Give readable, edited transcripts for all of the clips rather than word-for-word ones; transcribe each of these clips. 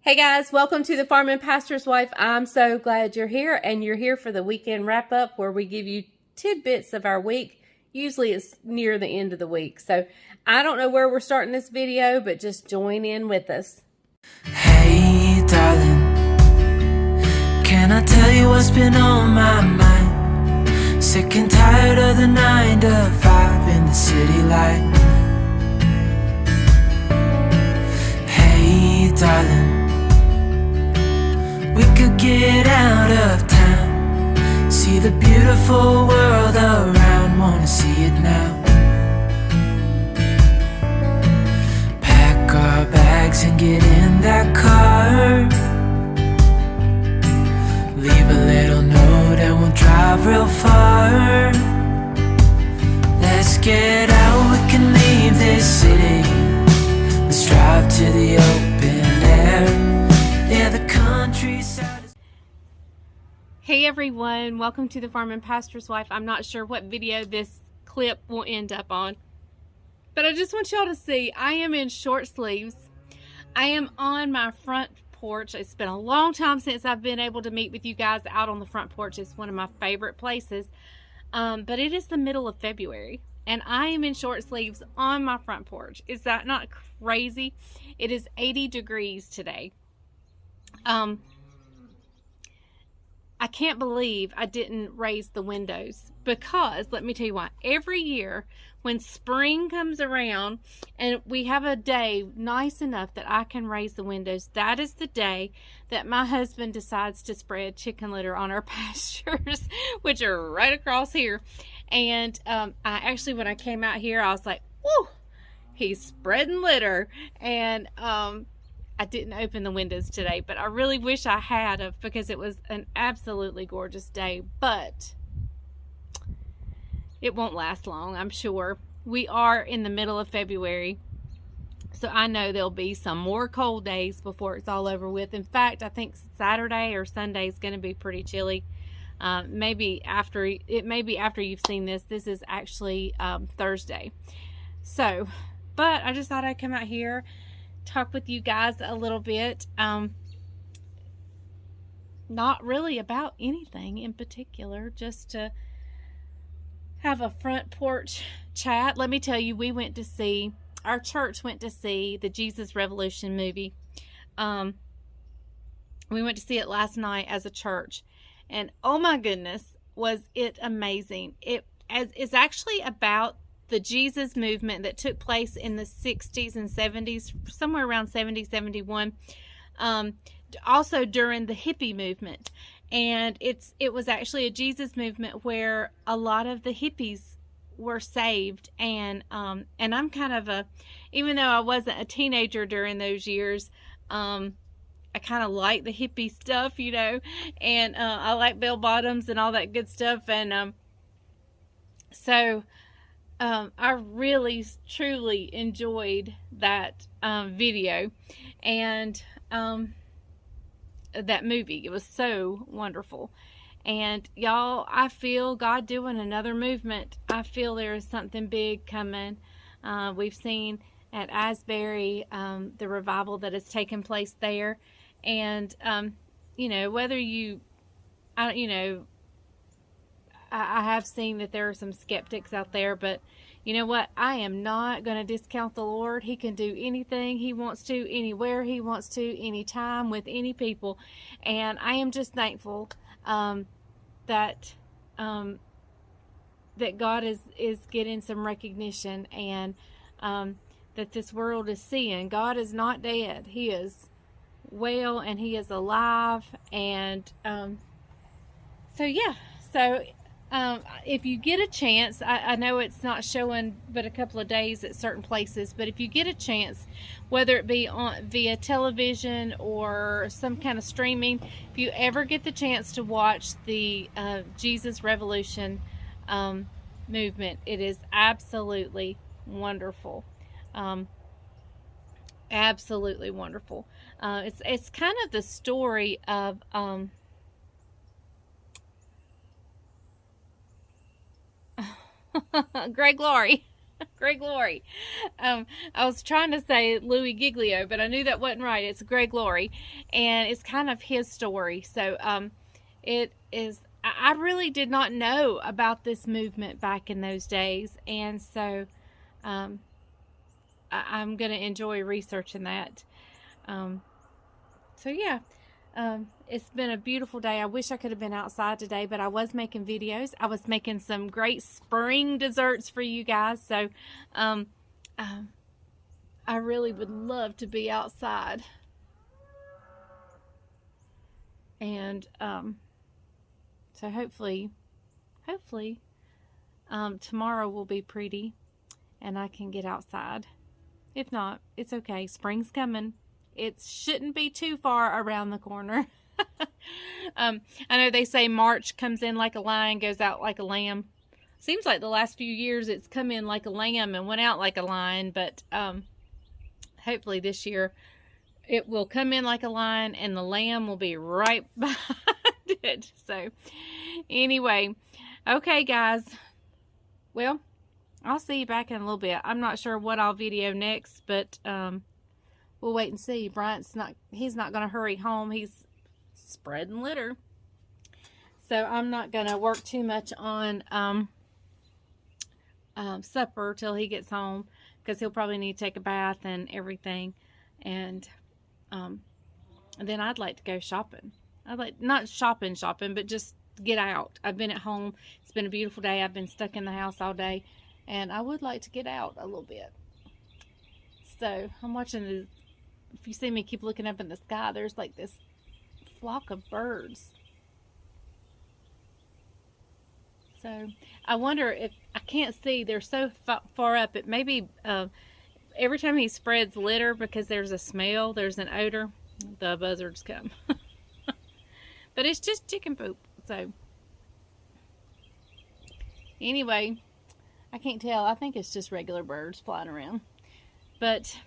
Hey guys, welcome to the Farm and Pastor's Wife. I'm so glad you're here, and you're here for the weekend wrap up where we give you tidbits of our week. Usually it's near the end of the week. So I don't know where we're starting this video, but just join in with us. Hey darling, can I tell you what's been on my mind? Sick and tired of the 9 to 5 in the city life. Hey darling, we could get out of town, see the beautiful world around, wanna see it now. Pack our bags and get in that car, leave a little note and we'll drive real far. Let's get out, we can leave this city, let's drive to the open air. Yeah, the countryside is... Hey everyone, welcome to the Farm and Pastor's Wife. I'm not sure what video this clip will end up on, but I just want y'all to see I am in short sleeves. I am on my front porch. It's been a long time since I've been able to meet with you guys out on the front porch. It's one of my favorite places, but it is the middle of February and I am in short sleeves on my front porch. Is that not crazy? It is 80 degrees today. I can't believe I didn't raise the windows, because let me tell you why. Every year when spring comes around and we have a day nice enough that I can raise the windows, that is the day that my husband decides to spread chicken litter on our pastures, which are right across here. And I actually, when I came out here, I was like, whoo, he's spreading litter. And I didn't open the windows today, but I really wish I had, because it was an absolutely gorgeous day, but it won't last long, I'm sure. We are in the middle of February, so I know there'll be some more cold days before it's all over with. In fact, I think Saturday or Sunday is going to be pretty chilly. Maybe after you've seen this. This is actually Thursday. So, but I just thought I'd come out here, talk with you guys a little bit, not really about anything in particular, just to have a front porch chat. Let me tell you, our church went to see the Jesus Revolution movie. We went to see it last night as a church, and oh my goodness, was it amazing. It's actually about the Jesus movement that took place in the 60s and 70s, somewhere around 70, 71, also during the hippie movement. And it was actually a Jesus movement where a lot of the hippies were saved. And I'm kind of even though I wasn't a teenager during those years, I kind of like the hippie stuff, you know, and I like bell bottoms and all that good stuff. And so I really truly enjoyed that video and that movie. It was so wonderful. And y'all, I feel God doing another movement. I feel there is something big coming. We've seen at Asbury the revival that has taken place there. And you know, I have seen that there are some skeptics out there, but you know what? I am not going to discount the Lord. He can do anything He wants to, anywhere He wants to, anytime, with any people. And I am just thankful that God is getting some recognition, and that this world is seeing God is not dead. He is well, and He is alive. And so yeah, so if you get a chance, I know it's not showing but a couple of days at certain places, but if you get a chance, whether it be via television or some kind of streaming, if you ever get the chance to watch the Jesus Revolution movement, it is absolutely wonderful. Absolutely wonderful. It's kind of the story of Greg Laurie. Greg Laurie. I was trying to say Louis Giglio, but I knew that wasn't right. It's Greg Laurie, and it's kind of his story. So it is. I really did not know about this movement back in those days, and so I'm going to enjoy researching that. So yeah. It's been a beautiful day. I wish I could have been outside today, but I was making videos. I was making some great spring desserts for you guys. So, I really would love to be outside. And, so hopefully, tomorrow will be pretty and I can get outside. If not, it's okay. Spring's coming. It shouldn't be too far around the corner. I know they say March comes in like a lion, goes out like a lamb. Seems like the last few years it's come in like a lamb and went out like a lion, but hopefully this year it will come in like a lion and the lamb will be right behind it. So anyway, okay guys, well, I'll see you back in a little bit. I'm not sure what I'll video next, but we'll wait and see. He's not going to hurry home. He's spreading litter. So I'm not going to work too much on supper till he gets home, because he'll probably need to take a bath and everything. And then I'd like to go shopping. I'd like, not shopping, but just get out. I've been at home. It's been a beautiful day. I've been stuck in the house all day, and I would like to get out a little bit. So I'm watching the, if you see me keep looking up in the sky, there's like this flock of birds. So I wonder if, I can't see, they're so far up, it maybe every time he spreads litter, because there's a smell, there's an odor, the buzzards come. But it's just chicken poop. So anyway, I can't tell. I think it's just regular birds flying around. But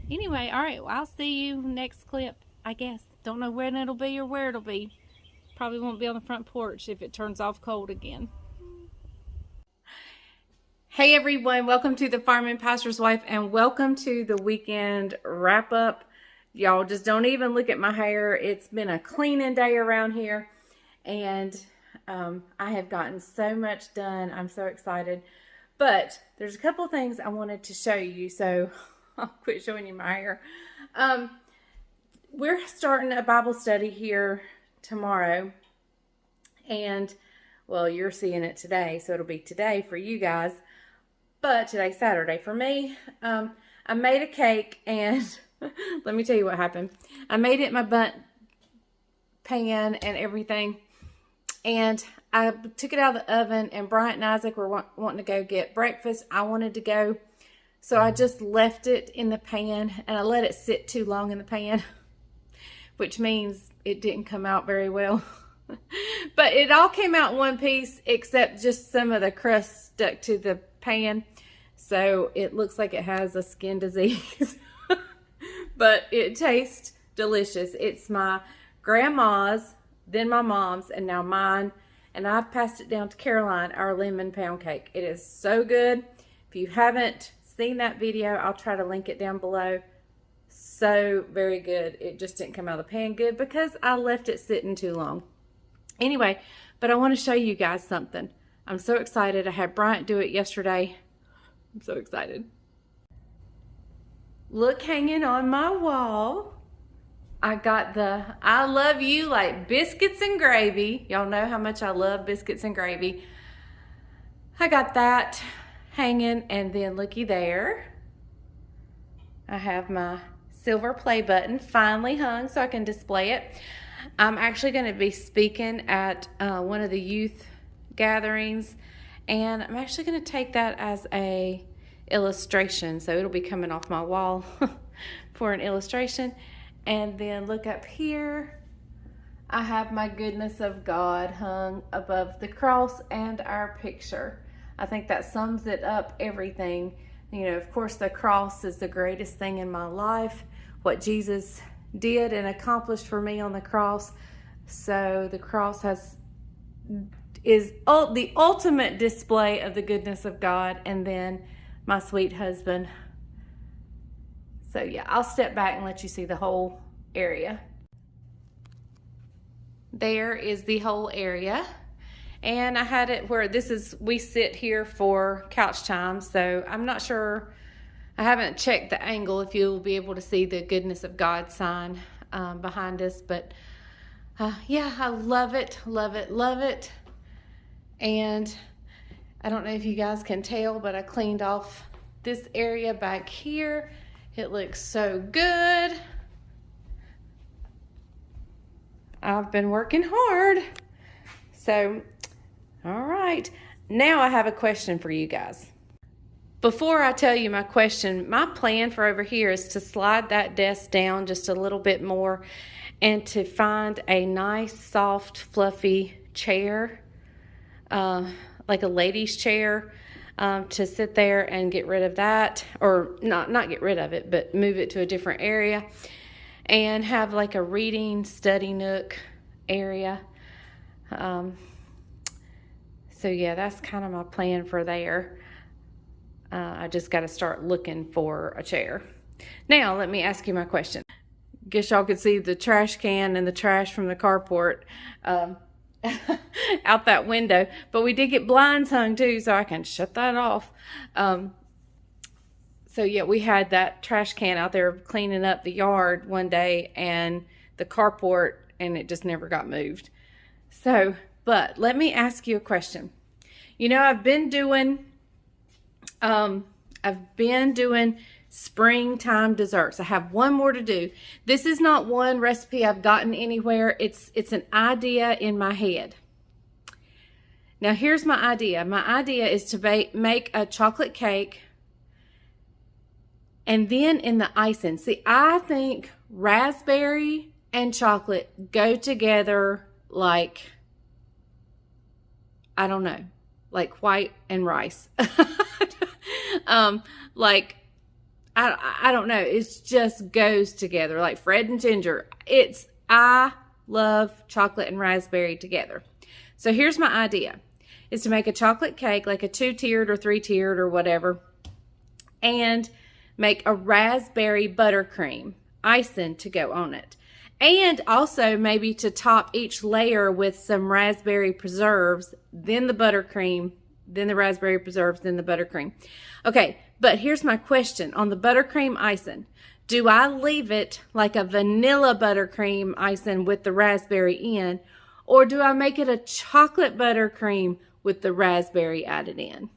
anyway, all right, well, I'll see you next clip, I guess. Don't know when it'll be or where it'll be. Probably won't be on the front porch if it turns off cold again. Hey everyone, welcome to the Farming Pastor's Wife, and welcome to the weekend wrap up. Y'all just don't even look at my hair. It's been a cleaning day around here, and I have gotten so much done. I'm so excited. But there's a couple things I wanted to show you, so I'll quit showing you my hair. We're starting a Bible study here tomorrow, and well, you're seeing it today, so it'll be today for you guys, but today's Saturday for me. I made a cake, and let me tell you what happened. I made it in my bundt pan and everything, and I took it out of the oven, and Bryant and Isaac were wanting to go get breakfast. I wanted to go, so I just left it in the pan, and I let it sit too long in the pan, which means it didn't come out very well. But it all came out in one piece, except just some of the crust stuck to the pan. So it looks like it has a skin disease. But it tastes delicious. It's my grandma's, then my mom's, and now mine. And I've passed it down to Caroline, our lemon pound cake. It is so good. If you haven't seen that video, I'll try to link it down below. So very good. It just didn't come out of the pan good because I left it sitting too long. Anyway, but I want to show you guys something. I'm so excited. I had Bryant do it yesterday. I'm so excited. Look, hanging on my wall, I got the I love you like biscuits and gravy. Y'all know how much I love biscuits and gravy. I got that hanging, and then looky there. I have my silver play button finally hung so I can display it. I'm actually going to be speaking at one of the youth gatherings, and I'm actually going to take that as a illustration, so it'll be coming off my wall for an illustration. And then look up here, I have my goodness of God hung above the cross and our picture. I think that sums it up, everything. You know, of course, the cross is the greatest thing in my life, what Jesus did and accomplished for me on the cross. So the cross has is the ultimate display of the goodness of God, and then my sweet husband. So yeah, I'll step back and let you see the whole area. There is the whole area. And I had it where we sit here for couch time. So I'm not sure, I haven't checked the angle if you'll be able to see the goodness of God sign behind us. But yeah, I love it, love it, love it. And I don't know if you guys can tell, but I cleaned off this area back here. It looks so good. I've been working hard. So, all right. Now I have a question for you guys. Before I tell you my question, my plan for over here is to slide that desk down just a little bit more and to find a nice, soft, fluffy chair, like a lady's chair, to sit there and get rid of that, or not get rid of it, but move it to a different area and have like a reading study nook area. So yeah, that's kind of my plan for there. I just got to start looking for a chair. Now, let me ask you my question. Guess y'all could see the trash can and the trash from the carport out that window. But we did get blinds hung too, so I can shut that off. So yeah, we had that trash can out there cleaning up the yard one day and the carport, and it just never got moved. So, but let me ask you a question. You know, I've been doing springtime desserts. I have one more to do. This is not one recipe I've gotten anywhere. It's an idea in my head. Now here's my idea. My idea is to make a chocolate cake, and then in the icing. See, I think raspberry and chocolate go together like, I don't know, like white and rice. Like, I don't know. It just goes together like Fred and Ginger. I love chocolate and raspberry together. So here's my idea, is to make a chocolate cake, like a 2-tiered or 3-tiered or whatever, and make a raspberry buttercream icing to go on it. And also maybe to top each layer with some raspberry preserves, then the buttercream, then the raspberry preserves, then the buttercream. Okay, but here's my question on the buttercream icing. Do I leave it like a vanilla buttercream icing with the raspberry in, or do I make it a chocolate buttercream with the raspberry added in?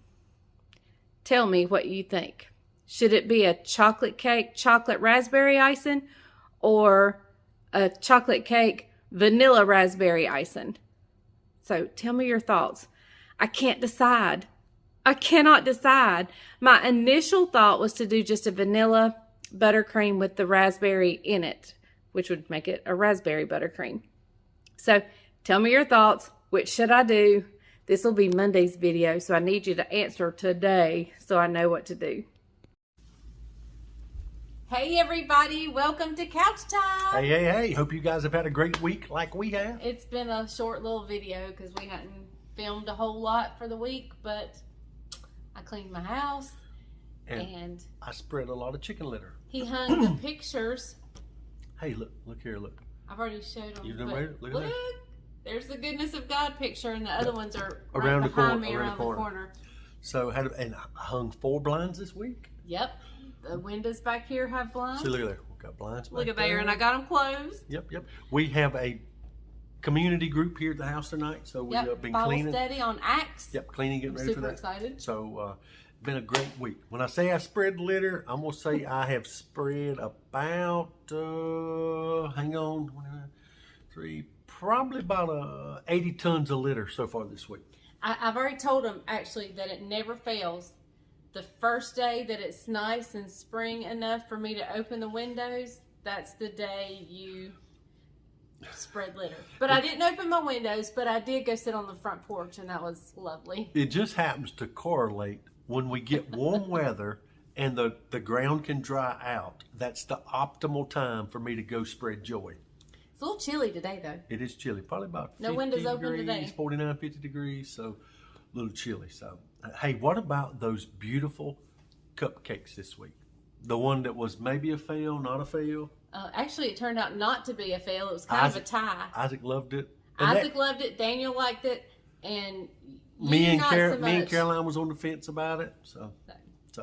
Tell me what you think. Should it be a chocolate cake, chocolate raspberry icing, or a chocolate cake, vanilla raspberry icing? So tell me your thoughts. I can't decide. I cannot decide. My initial thought was to do just a vanilla buttercream with the raspberry in it, which would make it a raspberry buttercream. So tell me your thoughts. Which should I do? This will be Monday's video, so I need you to answer today so I know what to do. Hey everybody, welcome to Couch Time. Hey. Hope you guys have had a great week like we have. It's been a short little video because we hadn't filmed a whole lot for the week, but I cleaned my house and I spread a lot of chicken litter. He hung the pictures. Hey, look here, look. I've already showed them. You've done ready? Look at that. There's the goodness of God picture, and the other ones are around right behind me, around the corner. So, and I hung 4 blinds this week. Yep. The windows back here have blinds. See, look at there. We've got blinds back Look at there, and I got them closed. Yep. We have a community group here at the house tonight, so we've been cleaning. Bible study on Acts. Yep, cleaning, getting ready for that. Super excited. So, been a great week. When I say I spread litter, I'm going to say I have spread about, hang on, 3, probably about 80 tons of litter so far this week. I've already told them, actually, that it never fails. The first day that it's nice and spring enough for me to open the windows, that's the day you spread litter. But I didn't open my windows, but I did go sit on the front porch, and that was lovely. It just happens to correlate when we get warm weather and the ground can dry out. That's the optimal time for me to go spread joy. It's a little chilly today, though. It is chilly. Probably about 50 no windows open degrees, today. 49, 50 degrees. So a little chilly. So, hey, what about those beautiful cupcakes this week? The one that was maybe a fail, not a fail. Actually, it turned out not to be a fail. It was kind of a tie. Isaac loved it. Isaac loved it. Daniel liked it, and me and so Caroline was on the fence about it. So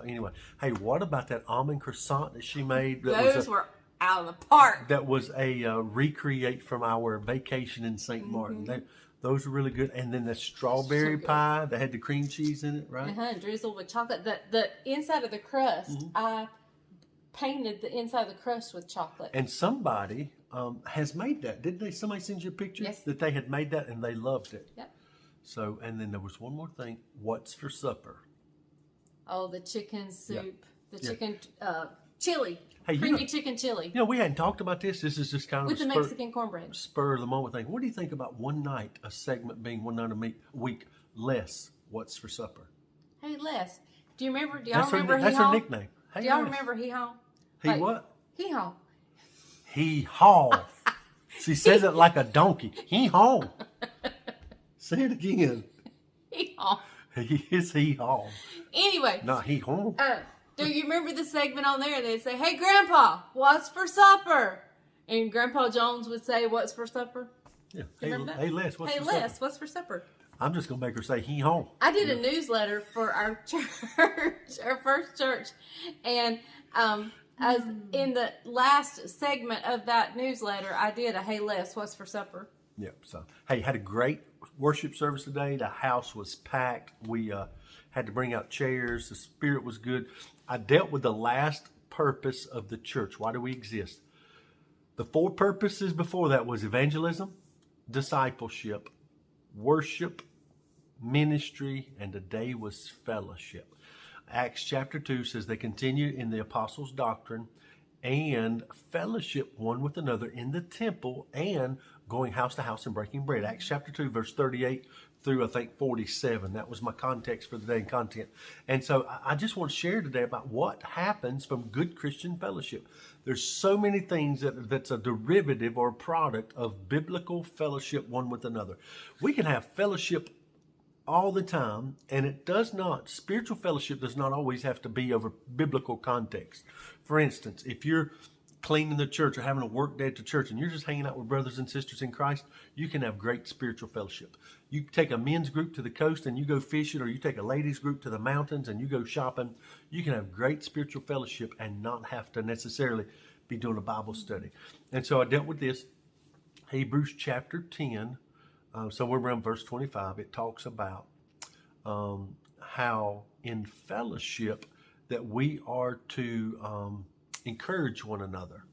anyway, hey, what about that almond croissant that she made? Those were out of the park. That was a recreate from our vacation in St. Martin. Those were really good. And then the strawberry pie that had the cream cheese in it, right? Drizzled with chocolate. The inside of the crust, I painted the inside of the crust with chocolate. And somebody has made that. Didn't they? Somebody send you a picture? Yes. That they had made that and they loved it. Yep. So, and then there was one more thing. What's for supper? Oh, the chicken soup. The chicken chili. Hey, creamy chicken chili. You know, we hadn't talked about this. This is just kind of with the Mexican cornbread. Spur of the moment thing. What do you think about one night, a segment being one night a week, less what's for supper? Hey, Les. Do y'all remember That's her nickname. Hey, do y'all remember Hee Haw? He what? Hee Haw. Hee Haw. She says it like a donkey. Hee Haw. Say it again. Hee Haw. He is Hee Haw. Anyway. Not Hee Haw. Do you remember the segment on there? They'd say, "Hey, Grandpa, what's for supper?" And Grandpa Jones would say, "What's for supper?" Yeah. Hey, Les, what's hey, for Les, supper? what's for supper? I'm just going to make her say Hee Haw. I did a newsletter for our church, our first church. And as in the last segment of that newsletter, I did a "Hey, Les, what's for supper?" Yep. So, hey, had a great worship service today. The house was packed. We had to bring out chairs. The spirit was good. I dealt with the last purpose of the church. Why do we exist? The 4 purposes before that was evangelism, discipleship, worship, ministry, and today was fellowship. Acts chapter 2 says they continue in the apostles' doctrine and fellowship one with another in the temple and going house to house and breaking bread. Acts chapter 2, verse 38 through, I think, 47. That was my context for the day and content. And so I just want to share today about what happens from good Christian fellowship. There's so many things that's a derivative or a product of biblical fellowship one with another. We can have fellowship all the time, and it does not, spiritual fellowship does not always have to be over biblical context. For instance, if you're cleaning the church or having a work day at the church and you're just hanging out with brothers and sisters in Christ, you can have great spiritual fellowship. You take a men's group to the coast and you go fishing, or you take a ladies group to the mountains and you go shopping. You can have great spiritual fellowship and not have to necessarily be doing a Bible study. And so I dealt with this. Hebrews chapter 10, somewhere around verse 25, it talks about how in fellowship that we are to encourage one another.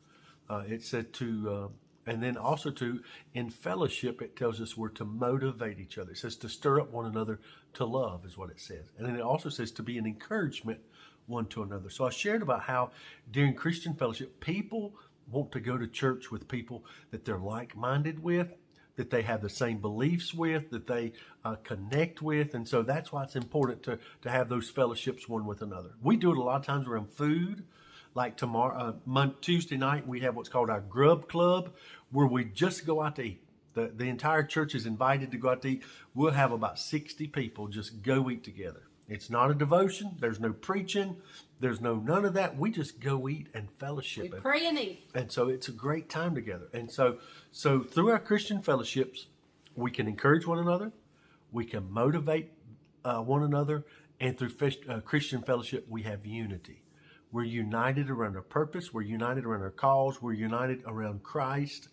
It said to, and then also to, in fellowship, it tells us we're to motivate each other. It says to stir up one another to love is what it says. And then it also says to be an encouragement one to another. So I shared about how during Christian fellowship, people want to go to church with people that they're like-minded with, that they have the same beliefs with, that they connect with. And so that's why it's important to have those fellowships one with another. We do it a lot of times around food. Like tomorrow, Tuesday night, we have what's called our Grub Club, where we just go out to eat. The entire church is invited to go out to eat. We'll have about 60 people just go eat together. It's not a devotion. There's no preaching. There's none of that. We just go eat and fellowship. We pray and eat. And so it's a great time together. And so through our Christian fellowships, we can encourage one another. We can motivate one another. And through Christian fellowship, we have unity. We're united around our purpose. We're united around our cause. We're united around Christ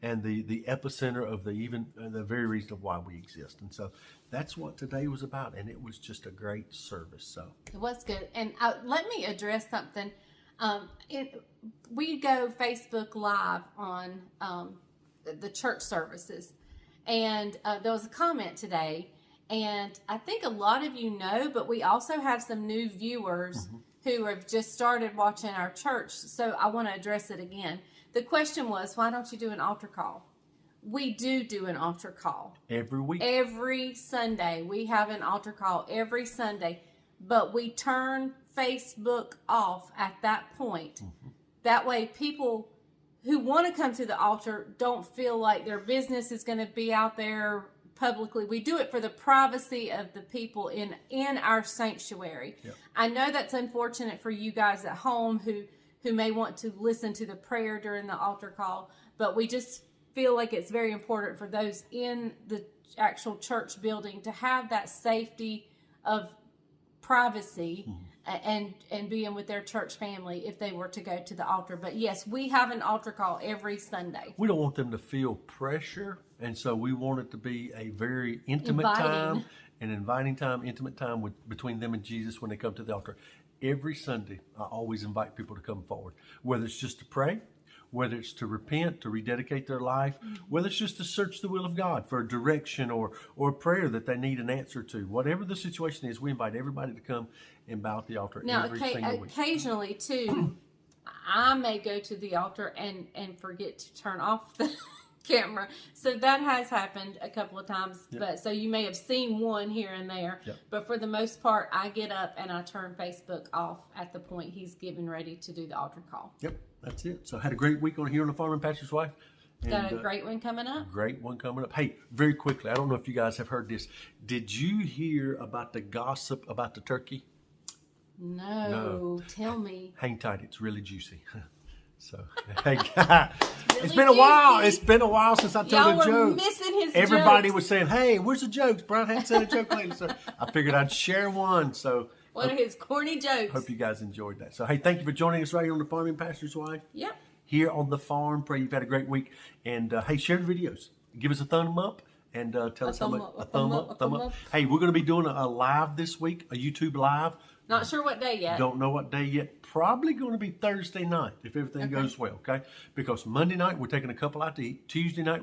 and the epicenter of the very reason of why we exist. And so that's what today was about. And it was just a great service. So it was good. And let me address something. We go Facebook Live on the church services. And there was a comment today. And I think a lot of you know, but we also have some new viewers who have just started watching our church. So I want to address it again. The question was, why don't you do an altar call? We do an altar call. Every week? Every Sunday. We have an altar call every Sunday. But we turn Facebook off at that point. That way people who want to come to the altar don't feel like their business is going to be out there publicly. We do it for the privacy of the people in our sanctuary. Yep. I know that's unfortunate for you guys at home who may want to listen to the prayer during the altar call, but we just feel like it's very important for those in the actual church building to have that safety of privacy and being with their church family if they were to go to the altar. But yes, we have an altar call every Sunday. We don't want them to feel pressure, and so we want it to be a very intimate time, an inviting time, intimate time between them and Jesus when they come to the altar. Every Sunday, I always invite people to come forward, whether it's just to pray, whether it's to repent, to rededicate their life, whether it's just to search the will of God for a direction or a prayer that they need an answer to. Whatever the situation is, we invite everybody to come and bow at the altar every single week. Occasionally, too, I may go to the altar and forget to turn off the camera. So that has happened a couple of times. Yep. But so you may have seen one here and there. Yep. But for the most part, I get up and I turn Facebook off at the point he's getting ready to do the altar call. Yep, that's it. So had a great week on Here on the Farm and Pastor's Wife. And, got a great one coming up. Great one coming up. Hey, very quickly, I don't know if you guys have heard this. Did you hear about the gossip about the turkey? No. Tell me. Hang tight, it's really juicy. So, hey, it's been a while. It's been a while since I told a joke. Missing his Everybody jokes. was saying, "Hey, where's the jokes?" Brian hadn't said a joke lately, so I figured I'd share one. So, one of his corny jokes. Hope you guys enjoyed that. So, hey, thank you for joining us right here on the Farming Pastor's Wife. Yep. Here on the farm. Pray you've had a great week. And hey, share the videos. Give us a thumb up and tell us how much. A thumb up. Hey, we're going to be doing a live this week, a YouTube live. Not sure what day yet. Don't know what day yet. Probably going to be Thursday night if everything goes well, okay? Because Monday night we're taking a couple out to eat. Tuesday night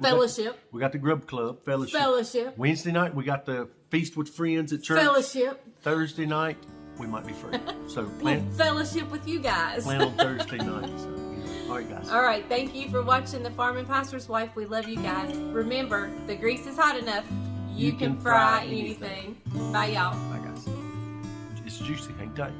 we got the Grub Club Fellowship. Wednesday night we got the Feast with Friends at church. Fellowship. Thursday night we might be free. So plan fellowship with you guys. Plan on Thursday night. So, all right, guys. All right. Thank you for watching The Farming Pastor's Wife. We love you guys. Remember, the grease is hot enough. You can fry anything. Bye, y'all. Bye, guys. It's juicy. Hang tight.